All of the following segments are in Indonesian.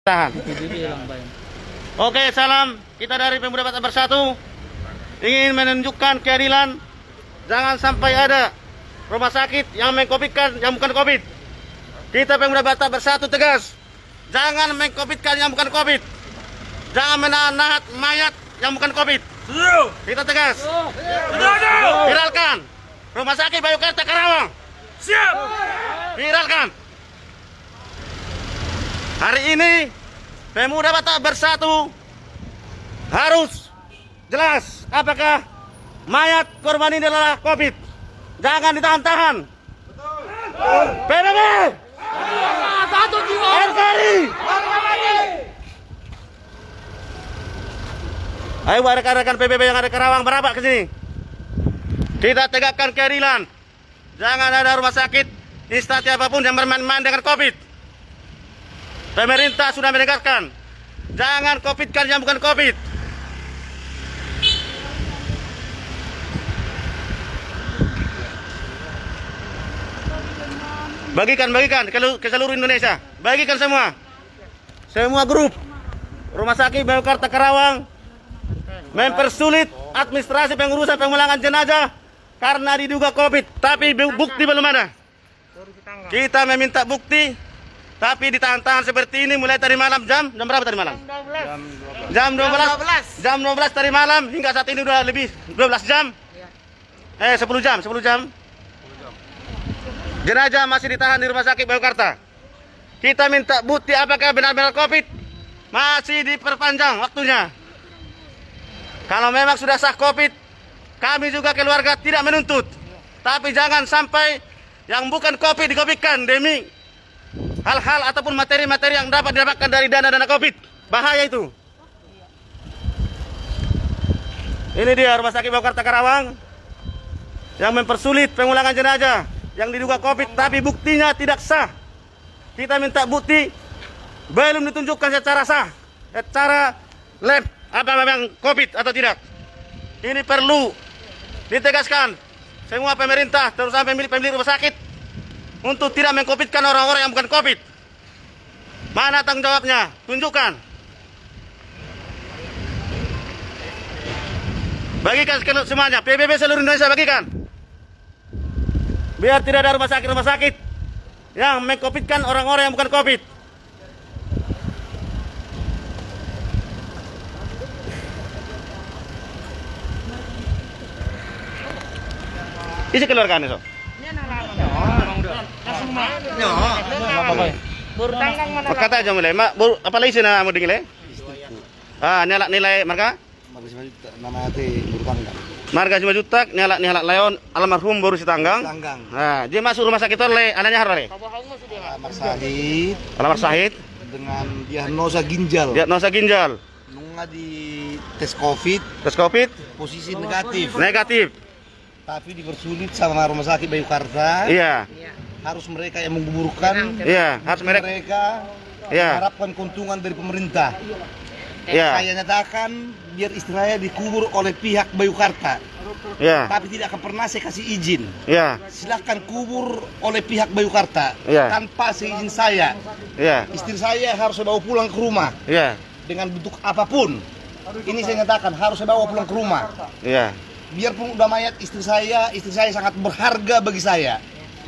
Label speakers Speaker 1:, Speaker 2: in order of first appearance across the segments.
Speaker 1: Tahan. Oke, salam. Kita dari Pemuda Batak Bersatu ingin menunjukkan keadilan. Jangan sampai ada rumah sakit yang mengkopitkan yang bukan COVID. Kita Pemuda Batak Bersatu tegas. Jangan mengkopitkan yang bukan COVID. Jangan menahan mayat yang bukan COVID. Kita tegas. Viralkan. Rumah sakit Bayukarta Karawang.
Speaker 2: Siap.
Speaker 1: Viralkan. Hari ini Pemuda Batak Bersatu harus jelas apakah mayat korban ini adalah COVID. Jangan ditahan-tahan. PBB
Speaker 2: Satu jiwa.
Speaker 1: NKRI. Ayo rekan-rekan PBB yang ada di Karawang merapat ke sini. Kita tegakkan keadilan. Jangan ada rumah sakit instansi apapun yang bermain-main dengan COVID. Pemerintah sudah menegaskan, jangan COVID-kan yang bukan COVID. Bagikan ke seluruh Indonesia. Bagikan semua grup. Rumah sakit Bayukarta Karawang mempersulit administrasi pengurusan pemulangan jenazah karena diduga COVID, tapi bukti belum ada. Kita meminta bukti. Tapi ditahan-tahan seperti ini mulai tadi malam jam berapa tadi malam? Jam 12. Jam 12 tadi malam hingga saat ini udah lebih 12 jam. 10 jam. Jenazah masih ditahan di rumah sakit Bayukarta. Kita minta bukti apakah benar-benar COVID. Masih diperpanjang waktunya. Kalau memang sudah sah COVID, kami juga keluarga tidak menuntut. Tapi jangan sampai yang bukan COVID dikopikan demi hal-hal ataupun materi-materi yang dapat didapatkan dari dana-dana COVID. Bahaya itu. Ini dia rumah sakit Bayukarta Karawang yang mempersulit pemulangan jenazah yang diduga COVID tapi buktinya tidak sah. Kita minta bukti belum ditunjukkan secara sah, secara lab apa memang COVID atau tidak. Ini perlu ditegaskan semua pemerintah terutama pemilik rumah sakit untuk tidak mengkopitkan orang-orang yang bukan COVID. Mana tanggung jawabnya? Tunjukkan. Bagikan semuanya. PBB seluruh Indonesia bagikan. Biar tidak ada rumah sakit yang mengkopitkan orang-orang yang bukan COVID. Isi keluarkan itu. Kata aja mulai, mak, apa lagi sih nama dinilai? Nilai marga? Marga 5 juta, nyala layon almarhum baru si tanggang. Nah, dia masuk rumah sakit oleh anaknya harus Alamar Sahid
Speaker 3: dengan diagnosa ginjal. Nunggu di tes COVID. Posisi negatif. Tapi dipersulit sama rumah sakit Bayukarta.
Speaker 1: Iya.
Speaker 3: Harus mereka yang menguburkan.
Speaker 1: Iya, harus mereka. Iya.
Speaker 3: Harapkan keuntungan dari pemerintah.
Speaker 1: Iya.
Speaker 3: Saya nyatakan biar istilahnya dikubur oleh pihak Bayukarta.
Speaker 1: Iya.
Speaker 3: Tapi tidak akan pernah saya kasih izin.
Speaker 1: Iya.
Speaker 3: Silahkan kubur oleh pihak Bayukarta.
Speaker 1: Iya.
Speaker 3: Tanpa seizin saya.
Speaker 1: Iya.
Speaker 3: Istri saya harus saya bawa pulang ke rumah.
Speaker 1: Iya.
Speaker 3: Dengan bentuk apapun. Ini saya nyatakan harus saya bawa pulang ke rumah.
Speaker 1: Iya.
Speaker 3: Biarpun udah mayat istri saya sangat berharga bagi saya.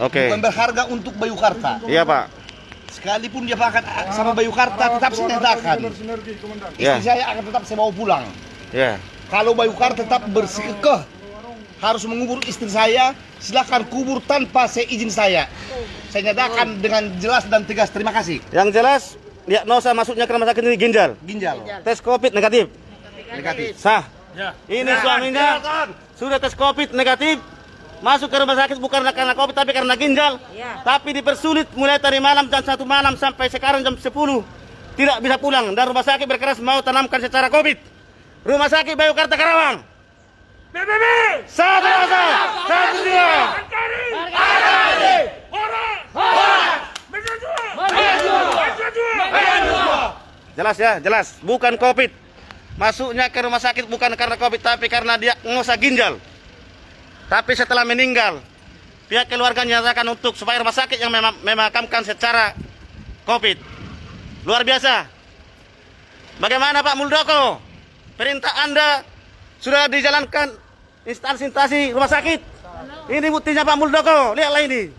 Speaker 1: Oke.
Speaker 3: Bukan berharga untuk Bayukarta.
Speaker 1: Iya, Pak.
Speaker 3: Sekalipun dia pakai sama Bayukarta, tetap saya nyatakan.
Speaker 1: Iya.
Speaker 3: Istri saya akan tetap saya bawa pulang.
Speaker 1: Iya.
Speaker 3: Kalau Bayukarta tetap bersikekoh harus mengubur istri saya, silakan kubur tanpa seizin saya. Saya nyatakan dengan jelas dan tegas. Terima kasih.
Speaker 1: Yang jelas, diagnosa masuknya ke rumah sakit ini ginjal. Tes COVID negatif. Sah.
Speaker 2: Ya.
Speaker 1: Ini suaminya sudah tes COVID negatif, masuk ke rumah sakit bukan karena COVID tapi karena ginjal. Tapi dipersulit mulai tadi malam jam 1 malam sampai sekarang jam 10 tidak bisa pulang dan rumah sakit berkeras mau tanamkan secara COVID. Rumah sakit Bayukarta Karawang.
Speaker 2: PBB.
Speaker 1: Satu rasa, satu jiwa. Jelas ya, jelas. Bukan COVID. Masuknya ke rumah sakit bukan karena COVID tapi karena diagnosa ginjal. Tapi setelah meninggal, pihak keluarga menyatakan untuk supaya rumah sakit yang memakamkan secara COVID. Luar biasa. Bagaimana Pak Muldoko? Perintah Anda sudah dijalankan instansi rumah sakit. Ini buktinya Pak Muldoko. Lihatlah ini.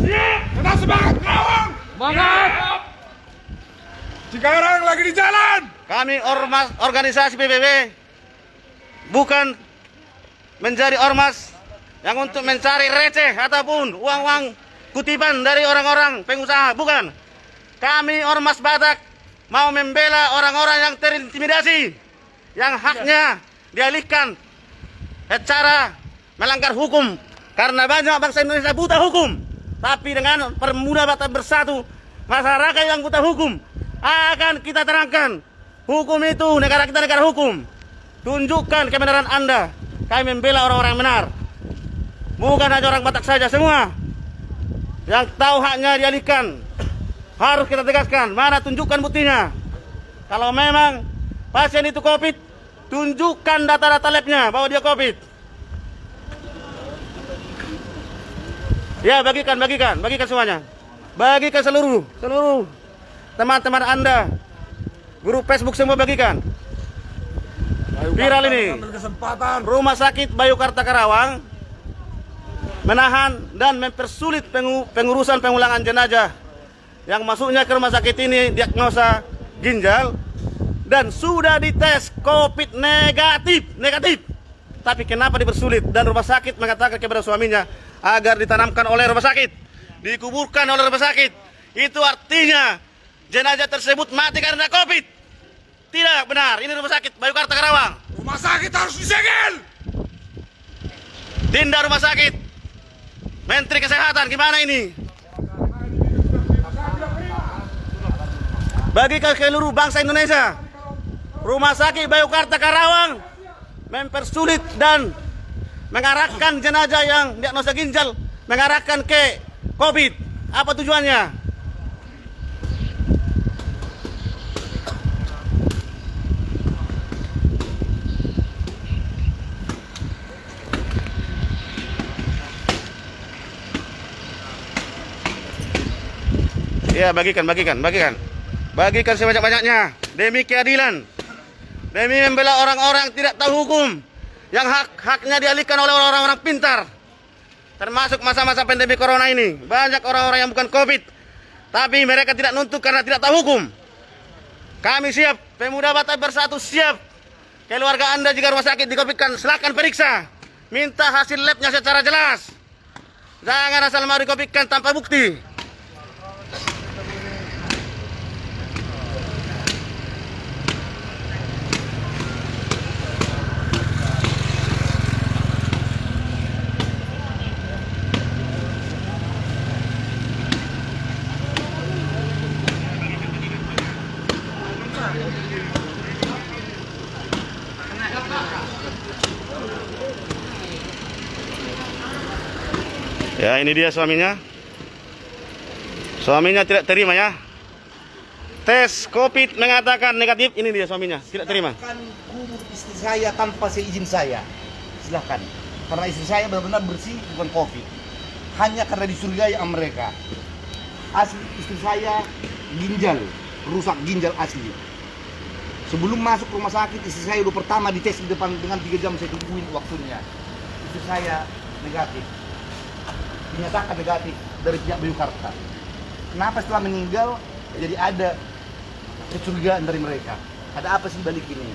Speaker 2: Siap. Kita semangat Karawang. Semangat. Cikarang lagi di jalan.
Speaker 1: Kami ormas organisasi PBB bukan menjadi ormas yang untuk mencari receh ataupun uang-uang kutipan dari orang-orang pengusaha. Bukan. Kami ormas Batak mau membela orang-orang yang terintimidasi, yang haknya dialihkan secara melanggar hukum. Karena banyak bangsa Indonesia buta hukum. Tapi dengan Permuda Batak Bersatu, masyarakat yang buta hukum akan kita terangkan. Hukum itu, negara kita negara hukum. Tunjukkan kebenaran Anda. Kami membela orang-orang yang benar. Bukan hanya orang Batak saja, semua yang tahu haknya dialihkan. Harus kita tegaskan. Mana tunjukkan buktinya. Kalau memang pasien itu COVID, tunjukkan data-data labnya bahwa dia COVID. Ya, bagikan semuanya. Bagikan seluruh teman-teman Anda. Grup Facebook semua bagikan. Viral ini. Rumah sakit Bayukarta Karawang menahan dan mempersulit pengurusan pengulangan jenazah yang masuknya ke rumah sakit ini diagnosa ginjal dan sudah dites COVID negatif. Tapi kenapa dipersulit? Dan rumah sakit mengatakan kepada suaminya agar ditanamkan oleh rumah sakit, dikuburkan oleh rumah sakit. Itu artinya jenazah tersebut mati karena COVID. Tidak benar. Ini rumah sakit Bayukarta Karawang.
Speaker 2: Rumah sakit harus disegel.
Speaker 1: Tindak rumah sakit. Menteri Kesehatan gimana ini? Bagi ke seluruh bangsa Indonesia, rumah sakit Bayukarta Karawang mempersulit dan mengarahkan jenazah yang diagnosa ginjal mengarahkan ke COVID. Apa tujuannya? Ya, bagikan sebanyak-banyaknya demi keadilan, demi membela orang-orang yang tidak tahu hukum, yang haknya dialihkan oleh orang-orang pintar. Termasuk masa-masa pandemi corona ini, banyak orang-orang yang bukan COVID, tapi mereka tidak nuntut karena tidak tahu hukum. Kami siap, Pemuda Batak Bersatu siap. Keluarga Anda jika rumah sakit di-COVID-kan, silakan periksa, minta hasil labnya secara jelas. Jangan asal mau di-COVID-kan tanpa bukti. Ya, ini dia suaminya. Suaminya tidak terima ya. Tes COVID mengatakan negatif. Ini dia suaminya, tidak terima.
Speaker 3: Silakan kubur istri saya tanpa seizin saya. Silahkan. Karena istri saya benar-benar bersih, bukan COVID. Hanya karena dicurigai sama mereka. Asli istri saya ginjal, rusak ginjal asli. Sebelum masuk rumah sakit, istri saya udah pertama dites di depan dengan 3 jam saya tungguin waktunya. Istri saya negatif. Dinyatakan negatif dari pihak Bayukarta. Kenapa setelah meninggal jadi ada kecurigaan dari mereka? Ada apa sih balik ini?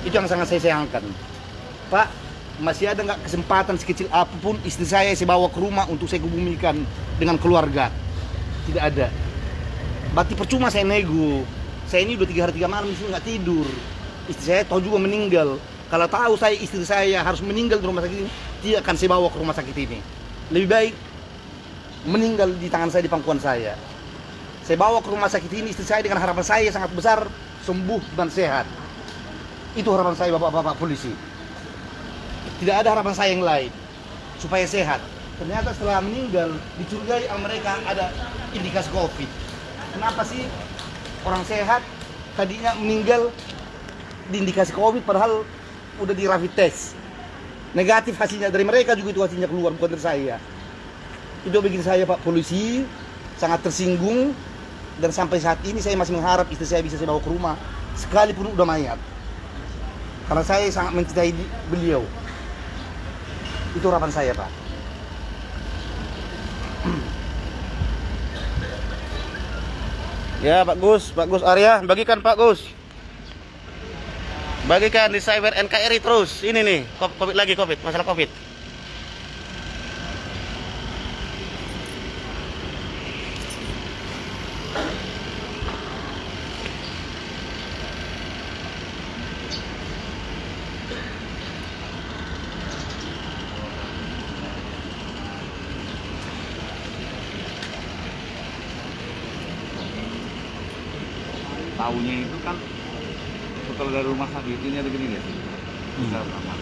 Speaker 3: Itu yang sangat saya sayangkan. Pak, masih ada nggak kesempatan sekecil apapun istri saya bawa ke rumah untuk saya hubungikan dengan keluarga? Tidak ada. Berarti percuma saya nego. Saya ini udah 3 hari 3 malam nggak tidur. Istri saya tahu juga meninggal. Kalau tahu saya istri saya harus meninggal di rumah sakit ini, dia akan saya bawa ke rumah sakit ini. Lebih baik meninggal di tangan saya, di pangkuan saya. Saya bawa ke rumah sakit ini istri saya dengan harapan saya sangat besar sembuh dan sehat. Itu harapan saya bapak-bapak polisi. Tidak ada harapan saya yang lain supaya sehat. Ternyata setelah meninggal dicurigai sama mereka ada indikasi COVID. Kenapa sih orang sehat tadinya meninggal diindikasi COVID padahal udah di rapid test. Negatif hasilnya, dari mereka juga itu hasilnya keluar, bukan dari saya. Itu bikin saya Pak Polisi sangat tersinggung, dan sampai saat ini saya masih mengharap istri saya bisa saya bawa ke rumah sekalipun udah mayat. Karena saya sangat mencintai beliau. Itu harapan saya Pak.
Speaker 1: Ya Pak Gus Arya, bagikan Pak Gus. Bagikan di Cyber NKRI terus. Ini nih, COVID lagi, masalah COVID.
Speaker 4: Tahunya itu kan kalau dari rumah sakit ini ada gini lihat, bisa ramah,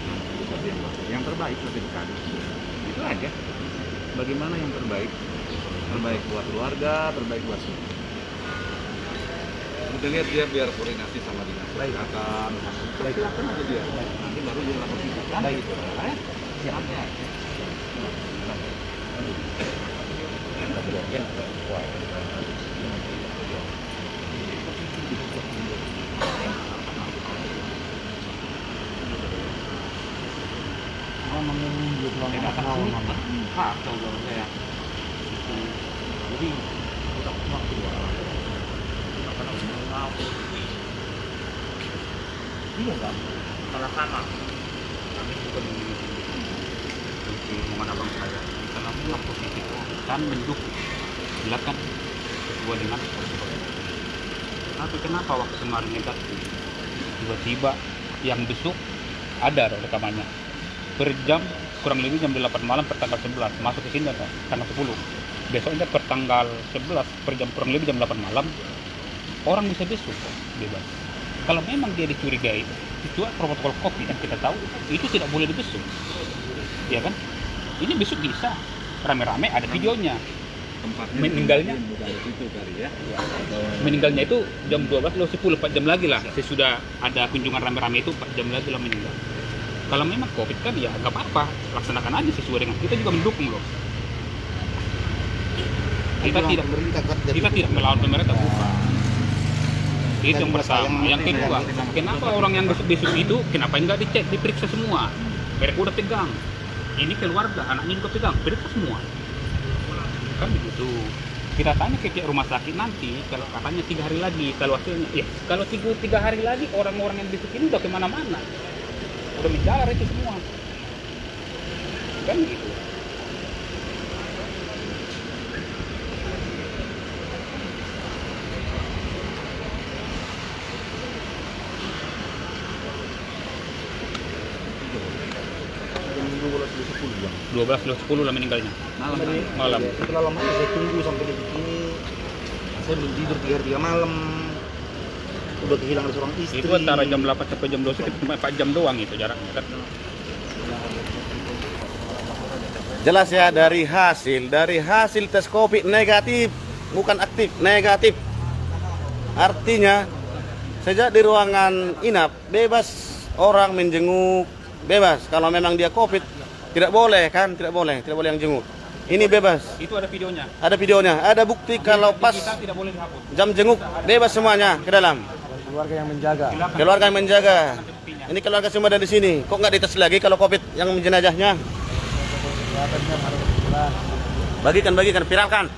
Speaker 4: yang terbaik sertifikat. Itu aja. Bagaimana yang terbaik? Terbaik buat keluarga, terbaik buat semua. Kita lihat dia biar koordinasi sama dinas kesehatan. Silakan aja dia. Nanti baru dia lapor kita. Kan gitu. Siap ya. Jadi kita waktu iya kan salah sana kami juga di rumah abang saya karena pulang positif dan mendukung silakan sesuai dengan tapi kenapa waktu kemarin negatif tiba-tiba yang besok ada rekamannya per jam kurang lebih jam 8 malam per tanggal 11 masuk ke sini tanggal 10 besoknya per tanggal 11 per jam kurang lebih jam 8 malam orang bisa besok bebas. Kalau memang dia dicurigai itu protokol COVID yang kita tahu itu tidak boleh dibesuk ya kan, ini besok bisa rame-rame ada videonya. Meninggalnya meninggalnya itu jam 12 lo 10 4 jam lagi lah sesudah ada kunjungan rame-rame itu 4 jam lagi lah meninggal. Kalau memang COVID kan ya nggak apa-apa, laksanakan aja sesuai dengan kita juga mendukung loh. Kita tidak melawan pemerintah bukan. Itu yang pertama. Yang kedua, kenapa orang yang besuk-besuk itu kenapa nggak dicek, diperiksa semua? Mereka udah pegang. Ini keluarga, anaknya juga pegang, periksa semua. Kan begitu. Kita tanya ke pihak rumah sakit nanti, kalau katanya 3 hari lagi, kalau hasilnya, ya kalau 3 hari lagi orang-orang yang besuk ini udah kemana-mana. Udah menjalar itu semua kan gitu. Jam 12.10 lah meninggalnya malam.
Speaker 3: Setelah lama saya tunggu sampai detik ini, saya belum tidur 3 hari 3 malam. Udah kehilangan seorang istri.
Speaker 4: Itu antara jam 8 sampai jam 12 itu cuma 4 jam doang itu jaraknya kan.
Speaker 1: Jelas ya dari hasil tes COVID negatif, bukan aktif, negatif. Artinya sejak di ruangan inap bebas orang menjenguk, bebas. Kalau memang dia COVID tidak boleh kan, tidak boleh yang jenguk. Ini bebas.
Speaker 4: Itu ada videonya.
Speaker 1: Ada videonya, ada bukti kalau pas
Speaker 4: tidak boleh dihapus.
Speaker 1: jam jenguk bebas semuanya ke dalam.
Speaker 3: Keluarga yang menjaga.
Speaker 1: Keluarga yang menjaga. Ini keluarga semua dari sini. Kok nggak dites lagi kalau COVID yang jenazahnya? Bagikan, viralkan.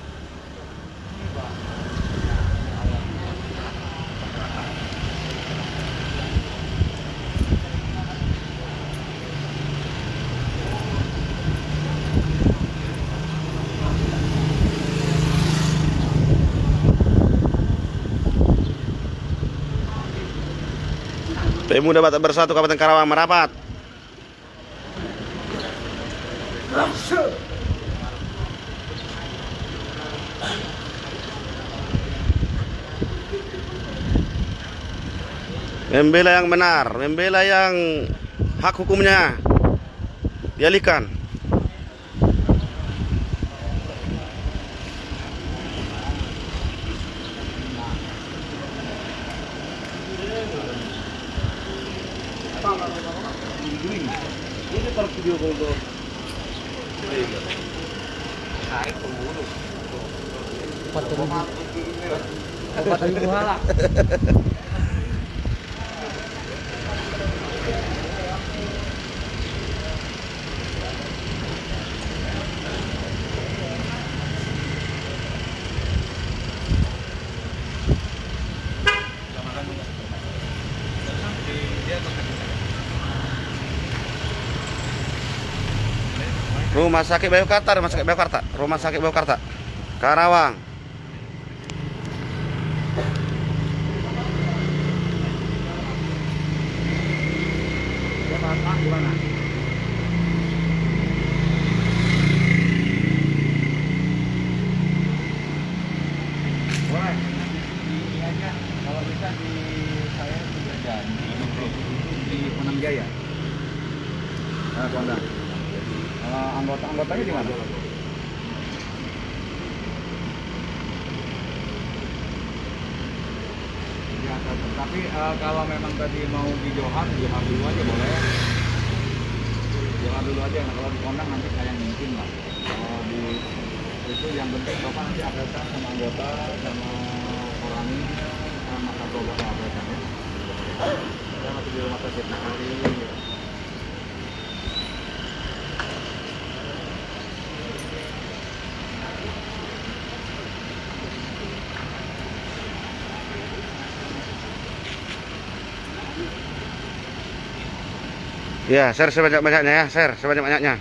Speaker 1: Pemuda Batak Bersatu Kabupaten Karawang merapat. Membela yang benar, membela yang hak hukumnya dialihkan.
Speaker 3: Ini kalau video call tuh.
Speaker 1: Rumah Sakit Bayangkara, Rumah Sakit Bayangkara, Rumah Sakit Bayangkara, Karawang.
Speaker 4: Boleh. Ini aja. Kalau bisa di saya sudah janji di Menang Jaya. Nah, Komandan. Anggotanya di mana? Ya, tapi kalau memang tadi mau di Johar dulu aja boleh. Johar dulu aja. Nah, kalau di Kondang nanti saya yang mimpin lah. Kalau di itu yang penting Bapak nanti update sama anggota sama orangnya sama satu Bapak update ya. Saya masih di rumah sakit Nakari.
Speaker 1: Ya, share sebanyak-banyaknya ya, share sebanyak-banyaknya.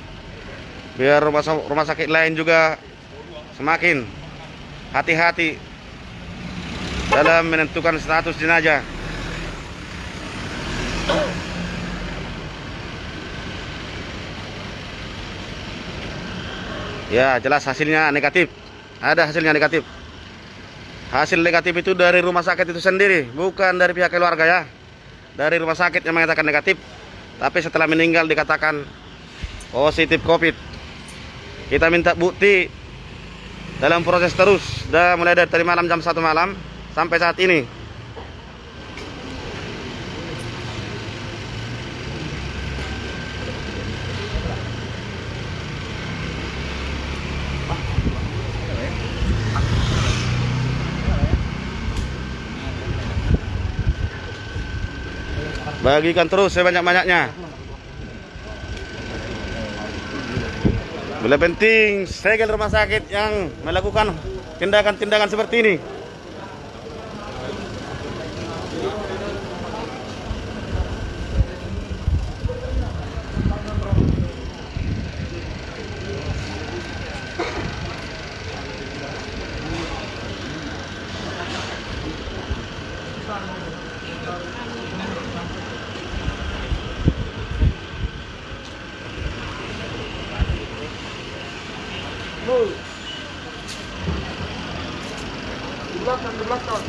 Speaker 1: Biar rumah sakit lain juga semakin hati-hati dalam menentukan status jenazah. Ya, jelas hasilnya negatif. Ada hasilnya negatif. Hasil negatif itu dari rumah sakit itu sendiri, bukan dari pihak keluarga ya. Dari rumah sakit yang mengatakan negatif. Tapi setelah meninggal dikatakan positif COVID. Kita minta bukti dalam proses terus. Sudah mulai dari tadi malam jam 1 malam sampai saat ini. Bagikan terus sebanyak-banyaknya. Bila penting segel rumah sakit yang melakukan tindakan-tindakan seperti ini.
Speaker 2: Di belakang.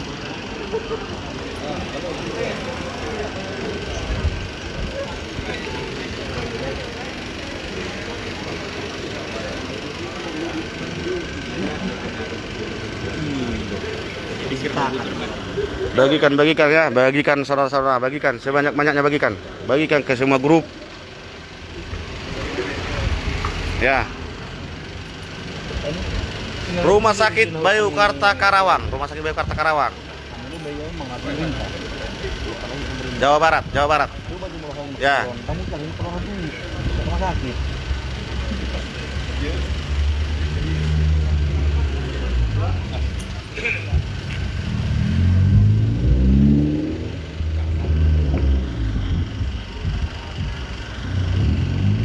Speaker 1: Bagikan ya, bagikan saudara-saudara, bagikan sebanyak-banyaknya, bagikan ke semua grup. Ya. Rumah Sakit Bayangkara Karawang, Rumah Sakit Bayangkara Karawang. Jawa Barat. Ya.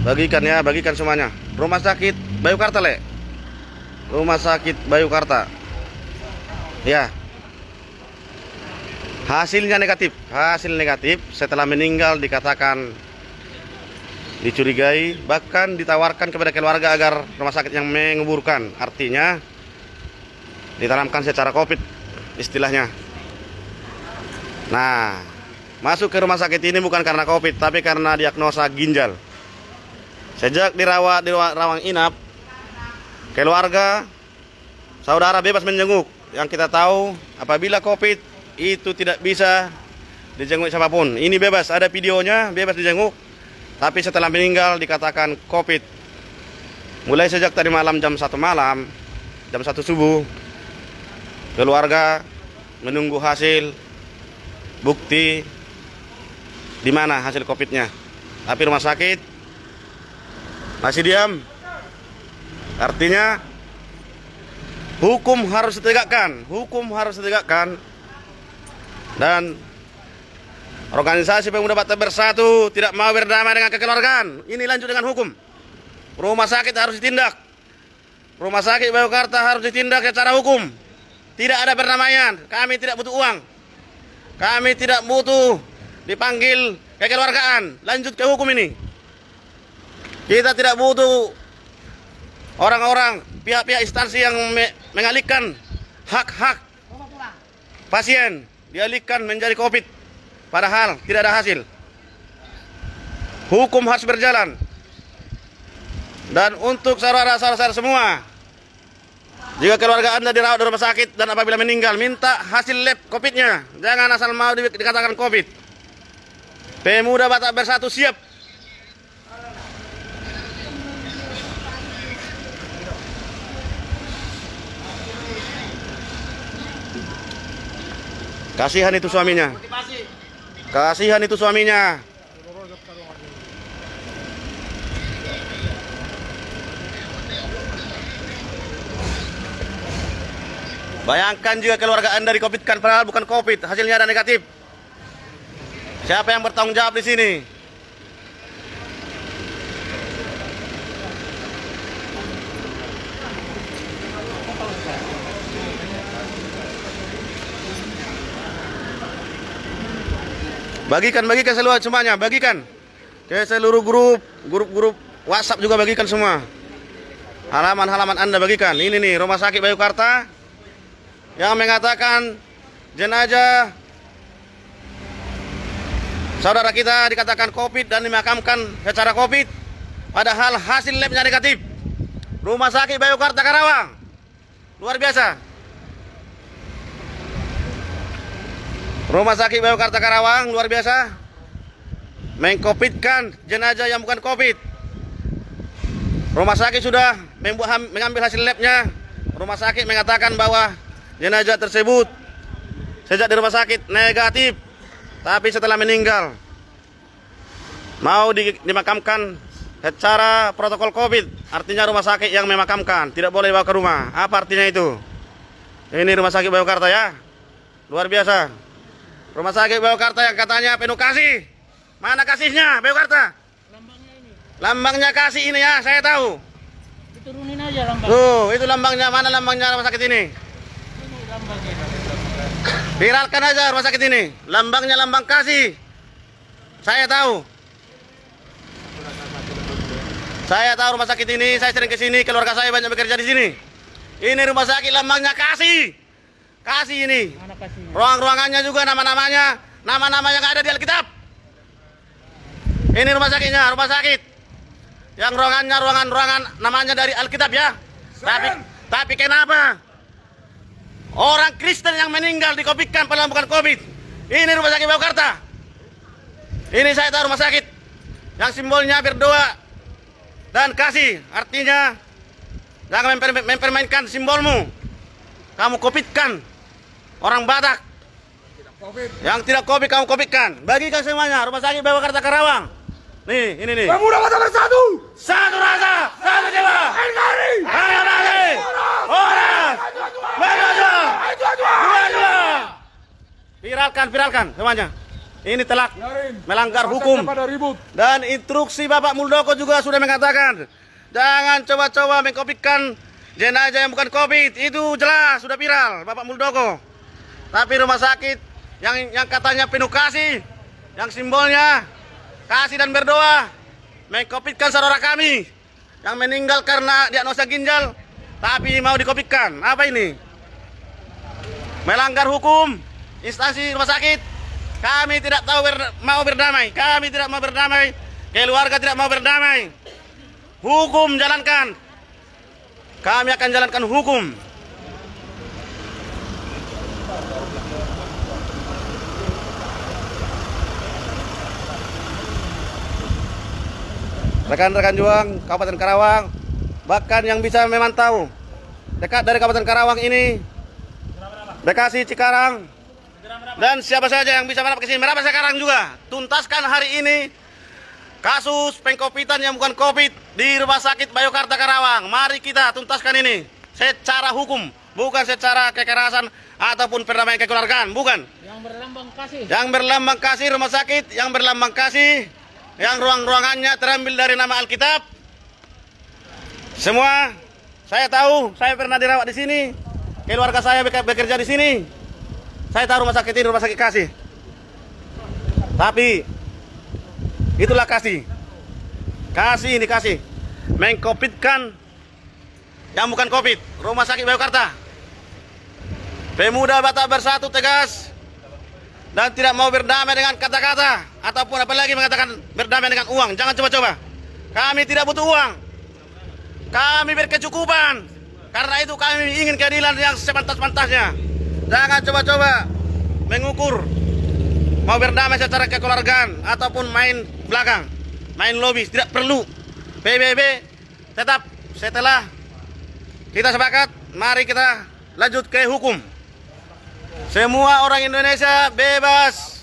Speaker 1: Bagikan ya, bagikan semuanya. Rumah Sakit Bayangkara Le. Rumah Sakit Bayangkara. Ya. Hasil negatif setelah meninggal dikatakan dicurigai, bahkan ditawarkan kepada keluarga agar rumah sakit yang menguburkan, artinya ditanamkan secara COVID istilahnya. Nah, masuk ke rumah sakit ini bukan karena COVID, tapi karena diagnosa ginjal. Sejak dirawat di ruang inap, keluarga, saudara bebas menjenguk. Yang kita tahu, apabila COVID itu tidak bisa dijenguk siapapun. Ini bebas, ada videonya, bebas dijenguk. Tapi setelah meninggal dikatakan COVID. Mulai sejak tadi malam jam 1 malam, jam 1 subuh, keluarga menunggu hasil bukti di mana hasil COVID-nya. Tapi rumah sakit masih diam. Artinya hukum harus ditegakkan, dan organisasi Pemuda Batak Bersatu tidak mau berdamai dengan kekeluargaan. Ini lanjut dengan hukum. Rumah sakit harus ditindak. Rumah sakit Biokarta harus ditindak secara hukum. Tidak ada perdamaian. Kami tidak butuh uang. Kami tidak butuh dipanggil kekeluargaan. Lanjut ke hukum ini. Kita tidak butuh orang-orang, pihak-pihak instansi yang mengalihkan hak-hak pasien, dialihkan menjadi COVID, padahal tidak ada hasil. Hukum harus berjalan. Dan untuk saudara-saudara semua, jika keluarga Anda dirawat di rumah sakit dan apabila meninggal, minta hasil lab COVID-nya. Jangan asal mau dikatakan COVID. Pemuda Batak Bersatu siap. Kasihan itu suaminya. Kasihan itu suaminya. Bayangkan jika keluarga Anda di-COVID-kan padahal bukan COVID, hasilnya ada negatif. Siapa yang bertanggung jawab di sini? Bagikan semuanya, bagikan ke seluruh grup WhatsApp juga, bagikan semua. Halaman-halaman Anda bagikan. Ini nih Rumah Sakit Biokarta yang mengatakan jenazah saudara kita dikatakan COVID dan dimakamkan secara COVID, padahal hasil labnya negatif. Rumah Sakit Biokarta Karawang, luar biasa. Rumah Sakit Biokarta Karawang luar biasa, meng-COVID-kan jenazah yang bukan COVID. Rumah sakit sudah mengambil hasil labnya. Rumah sakit mengatakan bahwa jenazah tersebut sejak di rumah sakit negatif, tapi setelah meninggal mau dimakamkan secara protokol COVID. Artinya rumah sakit yang memakamkan, tidak boleh dibawa ke rumah. Apa artinya itu? Ini Rumah Sakit Biokarta ya, luar biasa. Rumah Sakit Biokarta yang katanya penuh kasih. Mana kasihnya Biokarta?
Speaker 5: Lambangnya ini.
Speaker 1: Lambangnya kasih ini ya, saya tahu.
Speaker 5: Diturunin aja lambang.
Speaker 1: Tuh, itu lambangnya. Mana lambangnya rumah sakit ini?
Speaker 5: Ini lambangnya.
Speaker 1: Viralkan aja rumah sakit ini. Lambangnya lambang kasih. Saya tahu. Saya tahu rumah sakit ini, saya sering ke sini, keluarga saya banyak bekerja di sini. Ini rumah sakit lambangnya kasih. Kasih ini.
Speaker 5: Mana kasihnya?
Speaker 1: Ruang-ruangannya juga nama-namanya, nama-nama yang ada di Alkitab. Ini rumah sakitnya, rumah sakit. Yang ruangannya ruangan namanya dari Alkitab ya. Tapi kenapa orang Kristen yang meninggal di-COVID-kan padahal bukan COVID? Ini Rumah Sakit Biokarta. Ini saya tahu rumah sakit yang simbolnya berdoa dan kasih. Artinya jangan mempermainkan simbolmu. Kamu COVID-kan orang Batak. Yang tidak COVID kamu COVID-kan. Bagikan semuanya Rumah Sakit Biokarta Karawang. Nih, ini nih.
Speaker 2: Pemuda Batak Bersatu.
Speaker 1: Satu rasa, satu jiwa.
Speaker 2: NKRI.
Speaker 1: Ayo nanti. Orang. Dua. Viralkan semuanya. Ini telah melanggar hukum. Dan instruksi Bapak Muldoko juga sudah mengatakan, jangan coba-coba mengkopikan jenazah yang bukan COVID. Itu jelas sudah viral Bapak Muldoko. Tapi rumah sakit yang katanya penuh kasih, yang simbolnya kasih dan berdoa, mengkopikan saudara kami yang meninggal karena diagnosa ginjal, tapi mau dikopikan. Apa ini? Melanggar hukum instansi rumah sakit. Kami tidak mau berdamai. Kami tidak mau berdamai. Keluarga tidak mau berdamai. Hukum jalankan. Kami akan jalankan hukum. rekan-rekan juang Kabupaten Karawang, bahkan yang bisa memantau dekat dari Kabupaten Karawang ini, Bekasi, Cikarang, dan siapa saja yang bisa merapat ke sini, merapat sekarang juga. Tuntaskan hari ini kasus pengkopitan yang bukan COVID di Rumah Sakit Biokarta Karawang. Mari kita tuntaskan ini secara hukum, bukan secara kekerasan ataupun perdamaian kekeluargaan, bukan.
Speaker 5: Yang berlambang kasih.
Speaker 1: Yang berlambang kasih rumah sakit, yang berlambang kasih, yang ruang-ruangannya terambil dari nama Alkitab. Semua saya tahu, saya pernah dirawat di sini. Keluarga saya bekerja di sini. Saya tahu rumah sakit ini rumah sakit kasih. Tapi itulah kasih. Kasih ini kasih. Mengkopitkan yang bukan COVID, Rumah Sakit Biokarta. Pemuda Batak Bersatu tegas dan tidak mau berdamai dengan kata-kata ataupun apalagi mengatakan berdamai dengan uang. Jangan coba-coba. Kami tidak butuh uang. Kami berkecukupan. Karena itu kami ingin keadilan yang sepantas-pantasnya. Jangan coba-coba mengukur mau berdamai secara kekeluargaan ataupun main belakang, main lobis. Tidak perlu. PBB tetap setelah kita sepakat, mari kita lanjut ke hukum. Semua orang Indonesia bebas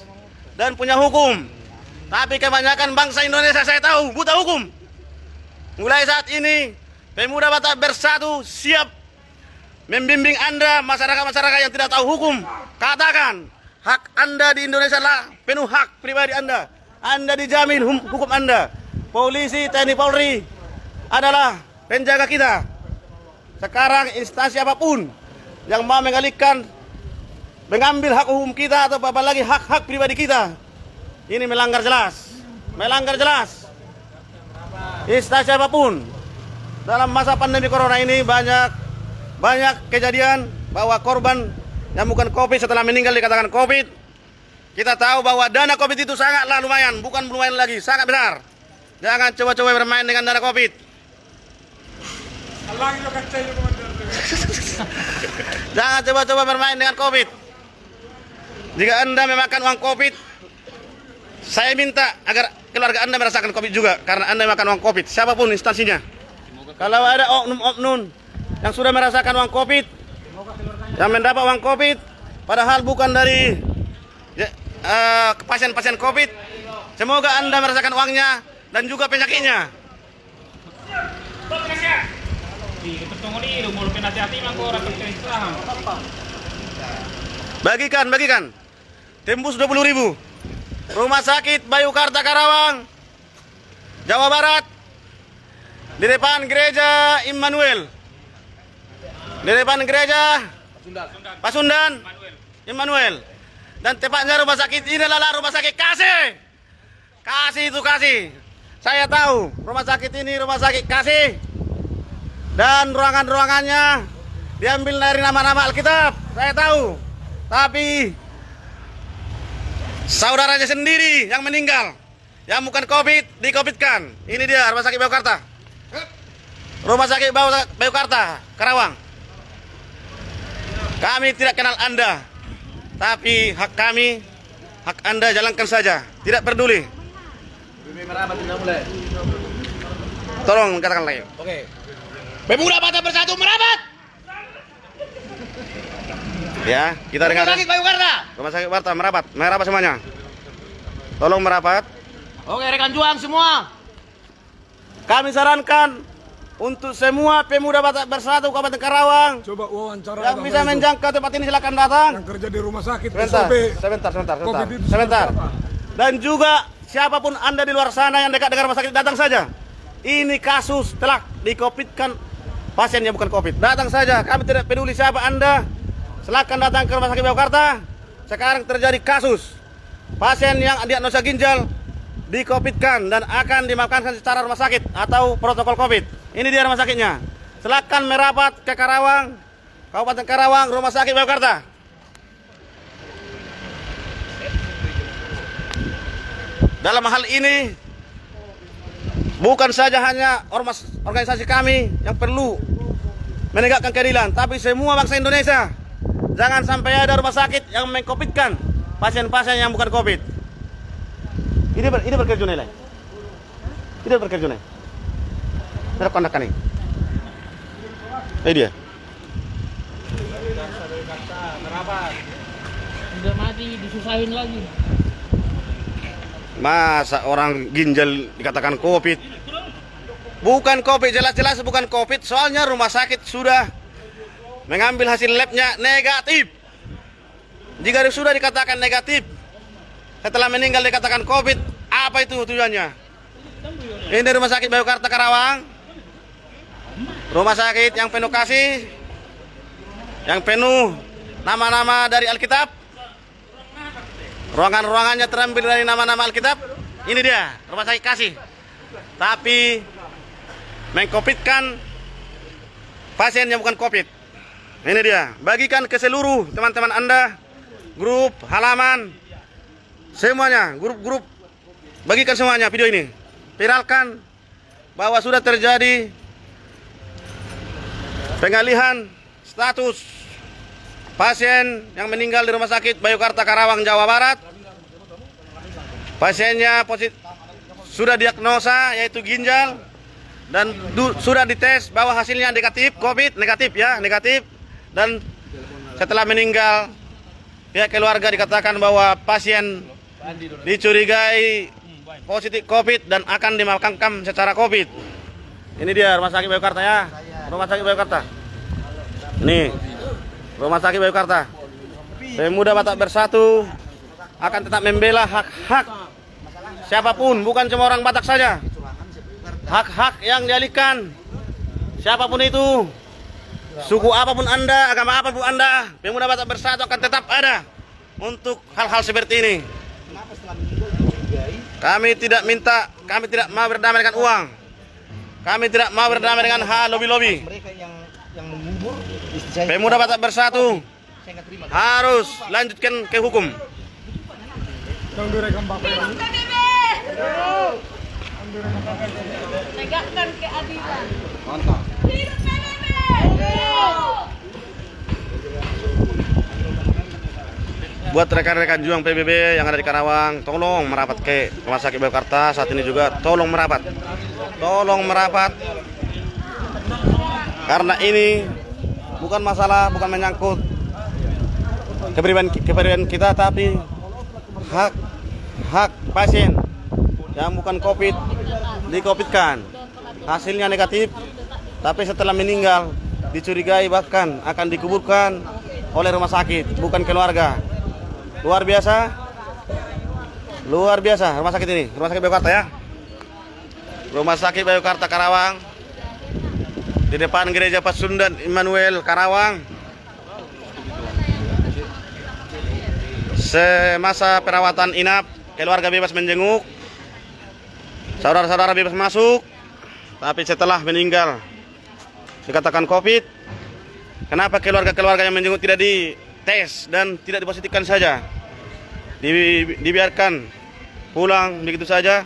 Speaker 1: dan punya hukum. Tapi kebanyakan bangsa Indonesia saya tahu buta hukum. Mulai saat ini Pemuda Batak Bersatu siap membimbing Anda masyarakat-masyarakat yang tidak tahu hukum. Katakan hak Anda di Indonesia adalah penuh hak pribadi Anda. Anda dijamin hukum Anda. Polisi, TNI, Polri adalah penjaga kita. Sekarang instansi apapun yang mau mengalihkan, mengambil hak hukum kita atau apalagi hak-hak pribadi kita, ini melanggar jelas. Melanggar jelas. Instansi apapun. Dalam masa pandemi corona ini banyak kejadian bahwa korban yang bukan COVID setelah meninggal dikatakan COVID. Kita tahu bahwa dana COVID itu sangatlah lumayan, bukan lumayan lagi, sangat besar. Jangan coba-coba bermain dengan dana COVID. Jangan coba-coba bermain dengan COVID. Jika Anda memakan uang COVID, saya minta agar keluarga Anda merasakan COVID juga karena Anda memakan uang COVID, siapapun instansinya. Kalau ada oknum-oknum yang sudah merasakan uang COVID, yang mendapat uang COVID, padahal bukan dari pasien-pasien COVID, semoga Anda merasakan uangnya dan juga penyakitnya. Bagikan. Tembus 20.000. Rumah Sakit Biokarta Karawang, Jawa Barat. Di depan gereja Immanuel. Di depan gereja Pasundan Immanuel. Dan tepatnya rumah sakit ini adalah rumah sakit kasih. Kasih itu kasih. Saya tahu rumah sakit ini rumah sakit kasih. Dan ruangan-ruangannya diambil dari nama-nama Alkitab. Saya tahu. Tapi saudaranya sendiri yang meninggal, yang bukan COVID, di-COVID-kan. Ini dia Rumah Sakit Biokarta. Rumah Sakit Biokarta Karawang. Kami tidak kenal Anda, tapi hak kami, hak Anda jalankan saja. Tidak peduli. Tolong katakan lagi.
Speaker 3: Oke.
Speaker 2: Pemuda Batak Bersatu merapat.
Speaker 1: Ya, kita dengar.
Speaker 3: Rumah Sakit Biokarta.
Speaker 1: Rumah Sakit Biokarta merapat semuanya. Tolong merapat.
Speaker 3: Oke, rekan juang semua.
Speaker 1: Kami sarankan untuk semua pemuda Batak Bersatu Kabupaten Karawang
Speaker 2: Coba wawancara
Speaker 1: yang bisa menjangkau tempat ini silakan datang.
Speaker 2: yang kerja di rumah sakit
Speaker 1: Sebentar. Dan juga siapapun Anda di luar sana yang dekat dengan rumah sakit, datang saja. Ini kasus telah di-COVID-kan pasien yang bukan COVID. Datang saja, kami tidak peduli siapa Anda. Silakan datang ke Rumah Sakit Biokarta. Sekarang terjadi kasus pasien yang diagnosa ginjal di-COVID-kan dan akan dimakamkan secara rumah sakit atau protokol COVID. Ini dia rumah sakitnya. Silakan merapat ke Karawang, Kabupaten Karawang, Rumah Sakit Biokarta. Dalam hal ini bukan saja hanya ormas organisasi kami yang perlu menegakkan keadilan, tapi semua bangsa Indonesia. Jangan sampai ada rumah sakit yang meng-COVID-kan pasien-pasien yang bukan COVID. Ini berkerja nih. Ini berkerja nih. Harap kontak nih. Ini dia.
Speaker 5: Udah mati, disusahin lagi.
Speaker 1: Masa orang ginjal dikatakan COVID? Bukan COVID, jelas-jelas bukan COVID. Soalnya rumah sakit sudah mengambil hasil labnya negatif. Jika sudah dikatakan negatif, setelah meninggal dikatakan COVID, apa itu tujuannya? Ini rumah sakit Bayangkara Karawang, rumah sakit yang penuh kasih, yang penuh nama-nama dari Alkitab. Ruangan-ruangannya terambil dari nama-nama Alkitab. Ini dia rumah sakit kasih, tapi mengkopitkan pasien yang bukan COVID. Ini dia, bagikan ke seluruh teman-teman Anda, grup, halaman, semuanya, grup-grup, bagikan semuanya video ini. Viralkan bahwa sudah terjadi pengalihan status pasien yang meninggal di Rumah Sakit Bayangkara Karawang, Jawa Barat. Pasiennya sudah diagnosa yaitu ginjal dan sudah dites bahwa hasilnya negatif COVID, negatif ya, negatif. Dan setelah meninggal pihak keluarga dikatakan bahwa pasien dicurigai positif COVID dan akan dimakamkan secara COVID. Ini dia Rumah Sakit Bayangkara ya, Rumah Sakit Bayangkara. Ini Rumah Sakit Bayangkara. Pemuda Batak Bersatu akan tetap membela hak-hak siapapun, bukan cuma orang Batak saja. Hak-hak yang dialihkan siapapun itu, suku apapun Anda, agama apapun Anda, Pemuda Batak Bersatu akan tetap ada untuk hal-hal seperti ini. Kami tidak mau berdamai dengan uang. Kami tidak mau berdamai dengan hal lobby-lobby.
Speaker 3: Mereka yang mengubur istri saya.
Speaker 1: Pemuda Batak Bersatu
Speaker 3: Saya nggak terima.
Speaker 1: harus lanjutkan ke hukum.
Speaker 2: Yang direkam Bapak.
Speaker 6: Tegakkan keadilan.
Speaker 3: Mantap.
Speaker 6: Hidup PBB!
Speaker 1: Buat rekan-rekan juang PBB yang ada di Karawang, tolong merapat ke Rumah Sakit Bayangkara saat ini juga. Tolong merapat. Tolong merapat. Karena ini bukan masalah, bukan menyangkut kepribadian kita, tapi hak pasien yang bukan COVID di-COVID-kan. Hasilnya negatif, tapi setelah meninggal dicurigai bahkan akan dikuburkan oleh rumah sakit, bukan keluarga. Luar biasa rumah sakit ini, Rumah Sakit Bayangkara ya. Rumah Sakit Bayangkara Karawang, di depan Gereja Pasundan Immanuel Karawang. Semasa perawatan inap, keluarga bebas menjenguk, saudara-saudara bebas masuk, tapi setelah meninggal dikatakan COVID. Kenapa keluarga-keluarga yang menjenguk tidak dites dan tidak dipositifkan saja? Dibiarkan pulang begitu saja,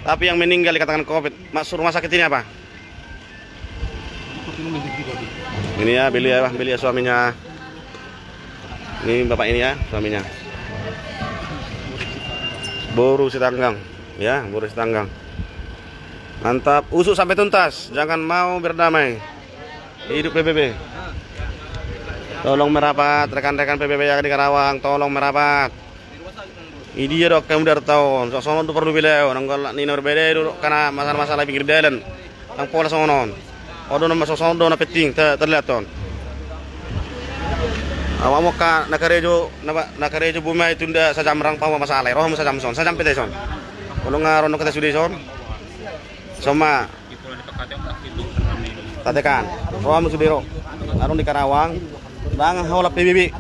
Speaker 1: tapi yang meninggal dikatakan COVID. Masuk rumah sakit ini apa? Ini ya, beliau suaminya. Ini bapak ini ya, suaminya. Boru Sitanggang, ya, Boru Sitanggang. Mantap, usuk sampai tuntas, jangan mau berdamai. Hidup PBB. Tolong merapat, rekan-rekan PBB yang di Karawang, tolong merapat. Ini dia dok, kamu udah tahu, soalnya itu perlu beliau, nanggal ini berbeda dulu karena masalah-masalah pinggir jalan, yang pola sonon. Odo nama soalnya do na penting terlihat ton. Awak mau ka nakarejo bumai tunda sajam rang pawa masalah, roh sajam peteson. Kalau ngaron kita sudah son, sama tatekan, roh musudero, aron di Karawang, bang hawla PBB,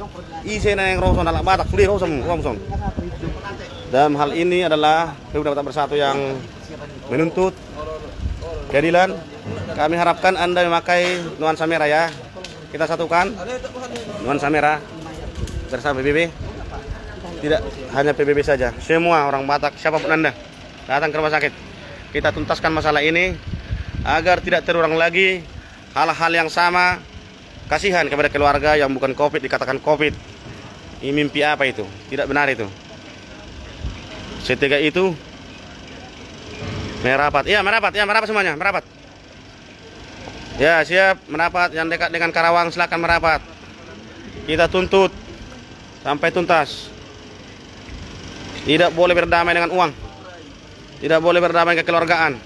Speaker 1: isi na yang roh son anak Batak sudah roh son. Dalam hal ini adalah Pemuda Batak Bersatu yang menuntut keadilan. Kami harapkan Anda memakai nuansa merah ya. Kita satukan nuansa merah bersama PBB. Tidak hanya PBB saja, semua orang Batak, siapapun Anda, datang ke rumah sakit. Kita tuntaskan masalah ini agar tidak terulang lagi hal-hal yang sama. Kasihan kepada keluarga yang bukan COVID dikatakan COVID. Ini mimpi apa itu? Tidak benar itu. Setiga itu merapat. Iya, merapat semuanya, merapat. Ya, siap merapat. Yang dekat dengan Karawang silakan merapat. Kita tuntut sampai tuntas. Tidak boleh berdamai dengan uang. Tidak boleh berdamai kekeluargaan.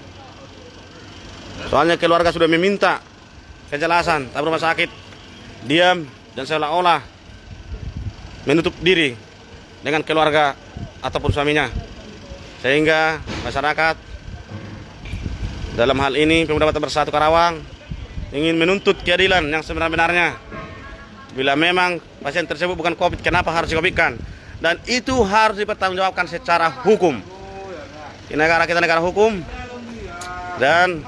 Speaker 1: Soalnya keluarga sudah meminta kejelasan, tapi rumah sakit diam dan seolah-olah menutup diri dengan keluarga ataupun suaminya. Sehingga masyarakat dalam hal ini Pemuda Batak Bersatu Karawang ingin menuntut keadilan yang sebenar-benarnya. Bila memang pasien tersebut bukan COVID, kenapa harus di-COVID-kan? Dan itu harus dipertanggungjawabkan secara hukum. Di negara kita negara hukum. Dan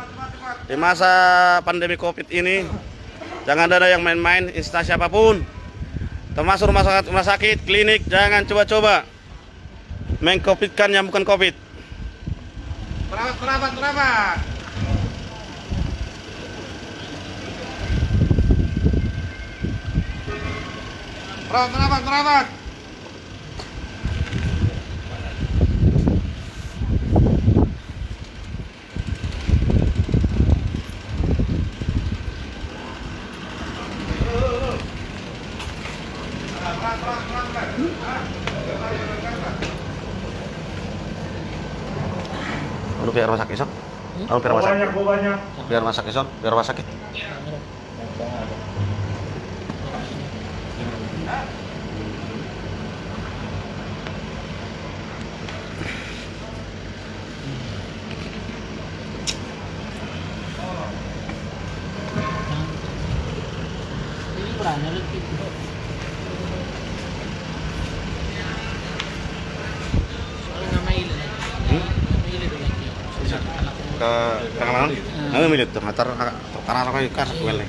Speaker 1: di masa pandemi COVID ini jangan ada yang main-main instansi apapun, termasuk rumah sakit, klinik, jangan coba-coba meng-COVID-kan yang bukan COVID.
Speaker 3: Perawat. Perawat.
Speaker 1: Lu biar rumah sakit, Son? Lu biar rumah sakit. Biar rumah sakit, Son. Biar rumah sakit.
Speaker 5: Ini berani lebih. Soalnya nggak mail lagi. Mail itu lagi.
Speaker 1: Ke tengah mana? Nggak milit tuh, ngatar karena orang ikan wele.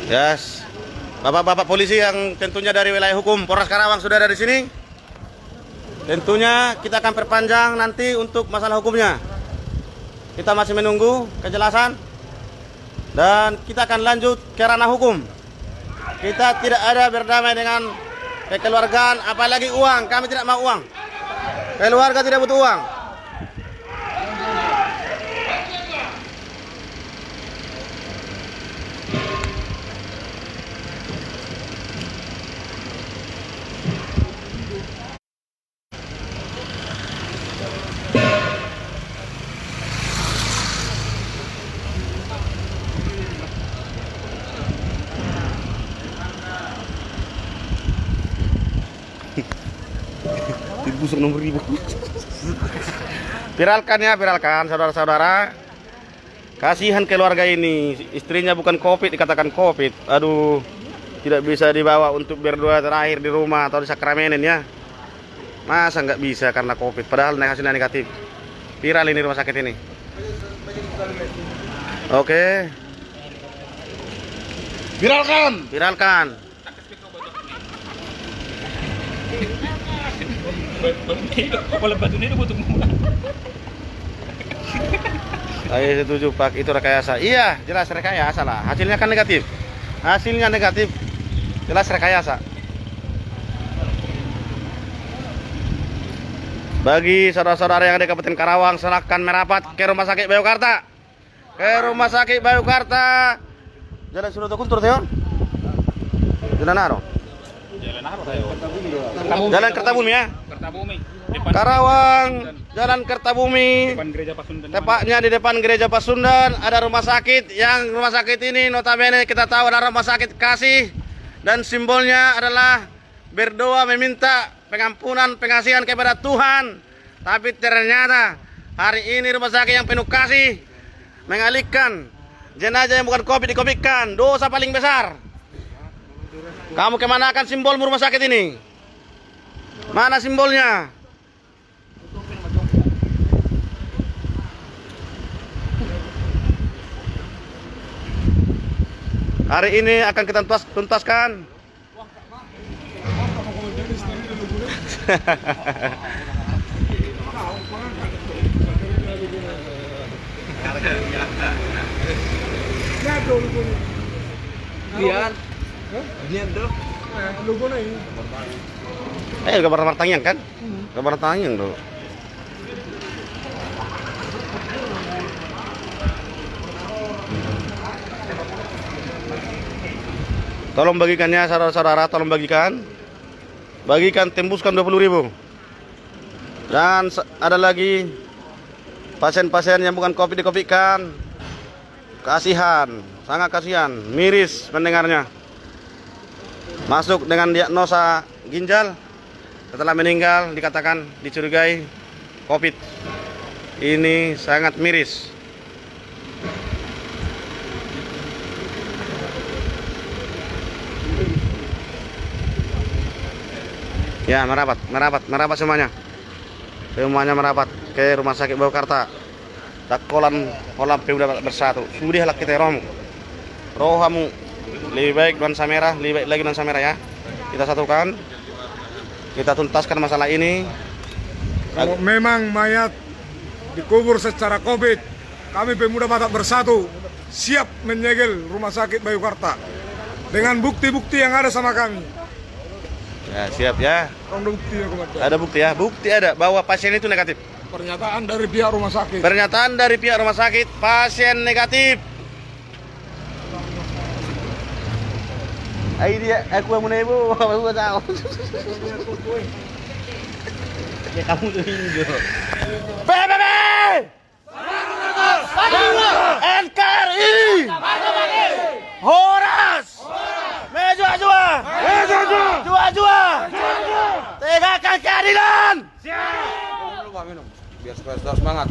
Speaker 1: Yes. Bapak-bapak polisi yang tentunya dari wilayah hukum Polres Karawang sudah ada di sini. Tentunya kita akan perpanjang nanti untuk masalah hukumnya. Kita masih menunggu kejelasan dan kita akan lanjut ke ranah hukum. Kita tidak ada berdamai dengan kekeluargaan, apalagi uang. Kami tidak mau uang. Keluarga tidak butuh uang. Busuk nomor 1000. Viralkan saudara-saudara. Kasihan keluarga ini, istrinya bukan COVID dikatakan COVID. Aduh, tidak bisa dibawa untuk berdua terakhir di rumah atau di sakramenin ya. Masa nggak bisa karena COVID, padahal hasilnya negatif. Viral ini rumah sakit ini. Oke. Viralkan.
Speaker 4: Kalau batu ini butuh murah.
Speaker 1: Saya setuju Pak, itu rekayasa. Iya, jelas rekayasa lah. Hasilnya kan negatif. Jelas rekayasa. Bagi saudara-saudara yang ada di Kabupaten Karawang, silakan merapat ke Rumah Sakit Bayukarta. Jalan Suroto Kuntur, Teon. Jalan Naro. Jalan Kertabumi ya.
Speaker 4: Kertabumi.
Speaker 1: Karawang, Jalan Kertabumi.
Speaker 4: Depan Gereja Pasundan.
Speaker 1: Tepatnya di depan Gereja Pasundan ada rumah sakit, yang rumah sakit ini notabene kita tahu adalah rumah sakit kasih dan simbolnya adalah berdoa meminta pengampunan, pengasihan kepada Tuhan. Tapi ternyata hari ini rumah sakit yang penuh kasih mengalihkan jenazah yang bukan COVID di-COVID-kan. Dosa paling besar. Kamu kemanakan simbol rumah sakit ini? Mana simbolnya? Hari ini akan kita tuntaskan.
Speaker 2: Lihat.
Speaker 3: Ini ada.
Speaker 2: Logo na ini.
Speaker 1: Gambar Tanyang kan? Gambar Tanyang tuh. Tolong bagikannya saudara-saudara, tolong bagikan. Bagikan, tembuskan 20.000. Dan ada lagi pasien-pasien yang bukan COVID dikopikan. Kasihan, sangat kasihan, miris mendengarnya. Masuk dengan diagnosa ginjal, setelah meninggal dikatakan dicurigai COVID. Ini sangat miris. Ya, merapat semuanya. Semuanya merapat ke Rumah Sakit Baukarta. Dakolan kolam Pemuda Bersatu. Sudahlah kita rohamu lebih baik nuansa merah, lebih baik lagi nuansa merah ya. Kita satukan. Kita tuntaskan masalah ini.
Speaker 2: Kalau memang mayat dikubur secara COVID, kami Pemuda Batak Bersatu siap menyegel Rumah Sakit Baukarta dengan bukti-bukti yang ada sama kami.
Speaker 1: Ya, siap ya.
Speaker 2: Ada bukti ya, Komandan.
Speaker 1: Ada bukti ya. Bukti ada bahwa pasien itu negatif.
Speaker 2: Pernyataan dari pihak rumah sakit.
Speaker 1: Pernyataan dari pihak rumah sakit, pasien negatif. Ay dia, aku yang ibu, aku tahu. Ya kamu tuh ini. PBB! NKRI! Horas! Mejua-jua! Jua-jua! Tegakkan keadilan!
Speaker 2: Minum, biar supaya semangat.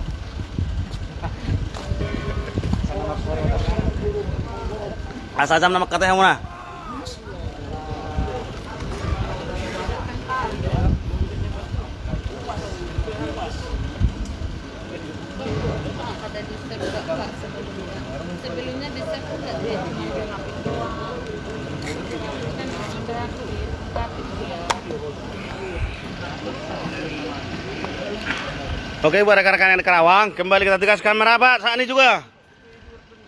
Speaker 1: Asal jam nama katanya mana?
Speaker 6: Ada di server Pak sebelumnya. Sebelumnya di server nggak dia cuma kan berlaku tapi dia.
Speaker 1: Oke, buat rekan-rekan yang di Karawang, kembali kita tegaskan merapat saat ini juga.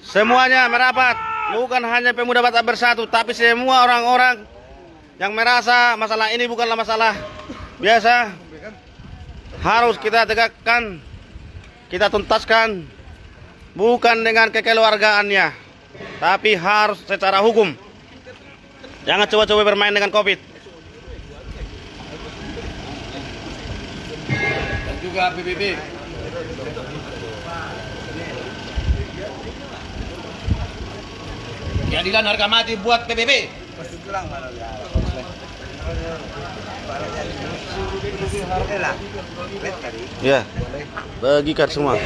Speaker 1: Semuanya merapat, bukan hanya Pemuda Batak Bersatu, tapi semua orang-orang yang merasa masalah ini bukanlah masalah biasa. Harus kita tegakkan, kita tuntaskan, bukan dengan kekeluargaannya, tapi harus secara hukum. Jangan coba-coba bermain dengan COVID.
Speaker 2: Juga PBB.
Speaker 5: Keadilan harga mati buat PBB.
Speaker 1: Ya, bagikan semua.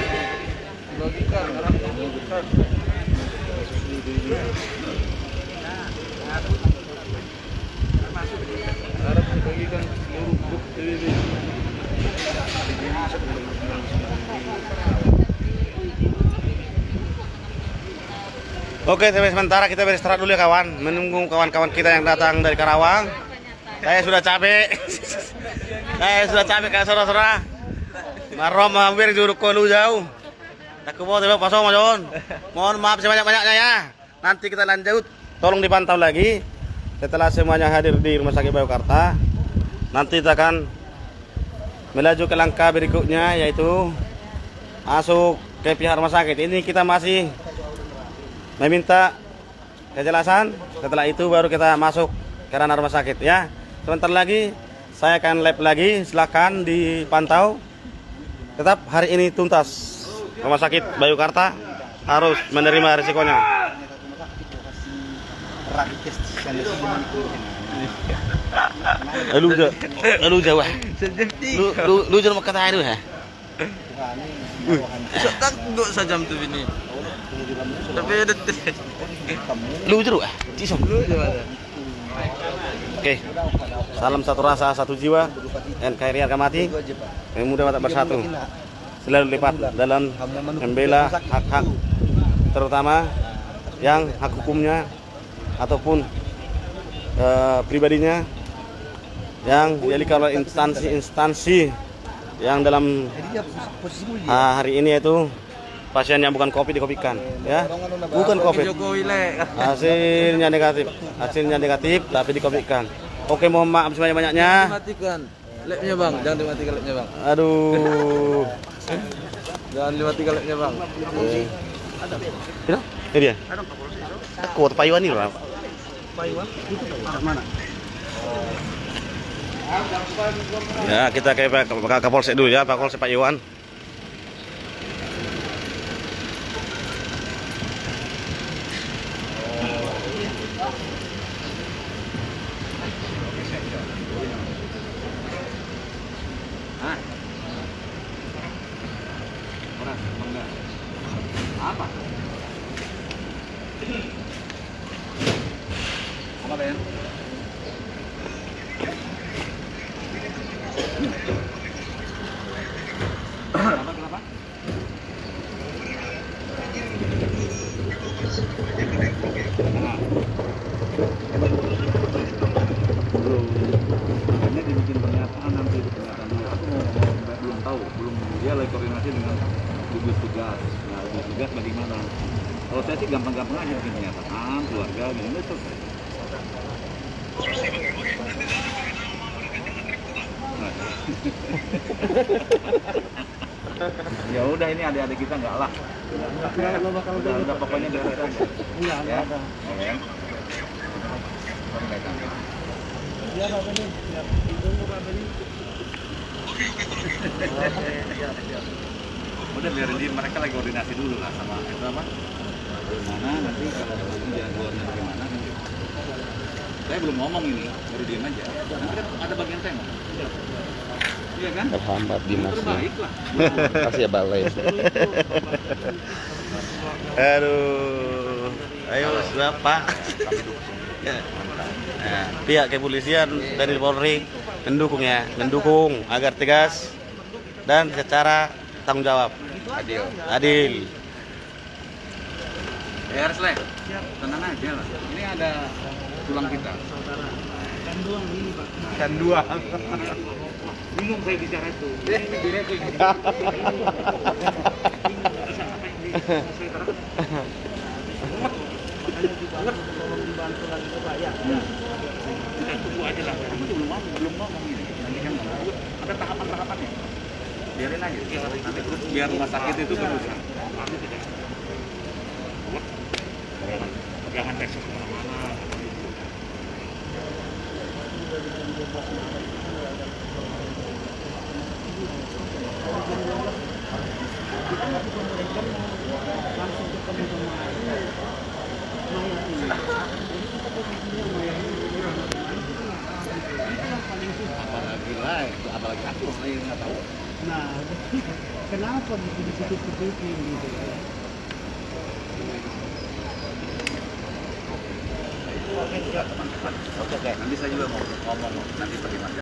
Speaker 1: Oke, tapi sementara kita beristirahat dulu ya kawan, menunggu kawan-kawan kita yang datang dari Karawang. Saya sudah capek. Saya sudah capek kayak saudara-saudara. Marom hampir juruk kolu jauh. Tak kebawa tiba pasong John. Mohon maaf sebanyak-banyaknya ya. Nanti kita lanjut. Tolong dipantau lagi. Setelah semuanya hadir di Rumah Sakit Baukarta, nanti kita akan melaju ke langkah berikutnya, yaitu masuk ke pihak rumah sakit. Ini kita masih meminta kejelasan. Setelah itu baru kita masuk ke ranah rumah sakit ya. Sebentar lagi saya akan live lagi, silakan dipantau. Tetap hari ini tuntas. Rumah sakit Baukarta harus menerima risikonya. Lu jauh. Lu jangan kata itu ya.
Speaker 5: Tak enggak sajam tuh ini. Tapi ada
Speaker 1: Lu jeruk Cisong. Oke. Salam satu rasa, satu jiwa. NKRI harga mati. Pemuda Batak Bersatu. Selalu lipat dalam membela hak-hak, terutama yang hak hukumnya ataupun pribadinya yang dimiliki oleh instansi-instansi yang dalam hari ini yaitu Pasiennya bukan COVID dikopikan, ya. Bukan COVID. Hasilnya negatif. Hasilnya negatif tapi dikopikan. Oke, mohon maaf sebanyak-banyaknya.
Speaker 5: Matikan labnya bang, jangan dimatikan labnya bang.
Speaker 1: Aduh.
Speaker 5: Jangan dimatikan labnya bang.
Speaker 1: Ini dia. Kuat payuan ini loh. Ya, kita ke Kapolsek dulu ya, Pak Kapolsek Pak Iwan.
Speaker 4: Apa? Apa Ben? Kenapa? Ini dibikin pernyataan nanti pernyataannya. Aku belum tahu, dia lagi koordinasi dengan gugus tugas. Nah, gugus tugas bagaimana? Kalau saya sih gampang-gampang aja bikin pernyataan, keluarga, gitu selesai. Ya udah, ini adik-adik kita enggak lah. Udah pokoknya beres aja. Ya. Udah biarin dia, mereka lagi koordinasi dulu lah sama itu apa? Mana nanti kalau jadwalnya bagaimana nanti. Saya belum ngomong ini, baru diam aja. Nanti kan ada bagian saya ngomong. Iya kan?
Speaker 1: Terhambat Dimasnya.
Speaker 4: Terbaik lah.
Speaker 1: Kasih ya balai. Aduh. Ayo Bapak. Nah, pihak kepolisian dari Polri mendukung agar tegas dan secara tanggung jawab. Adil.
Speaker 4: Ya harus lah. Tenang aja lah. Ini ada tulang kita. Kanduang. Bingung saya bicara itu. Tunggu aja lah. Kamu belum ngomong ini. Nanti kan ada tahapan-tahapannya. Biarin aja. Nanti terus biar rumah sakit itu berusaha. Jangan tes kemana-mana. Apalagi aku orang lain nggak tahu.
Speaker 7: Nah, kenapa ditutup-tutupin gitu ya?
Speaker 4: Oke, nanti saya juga mau ngomong nanti bagaimana.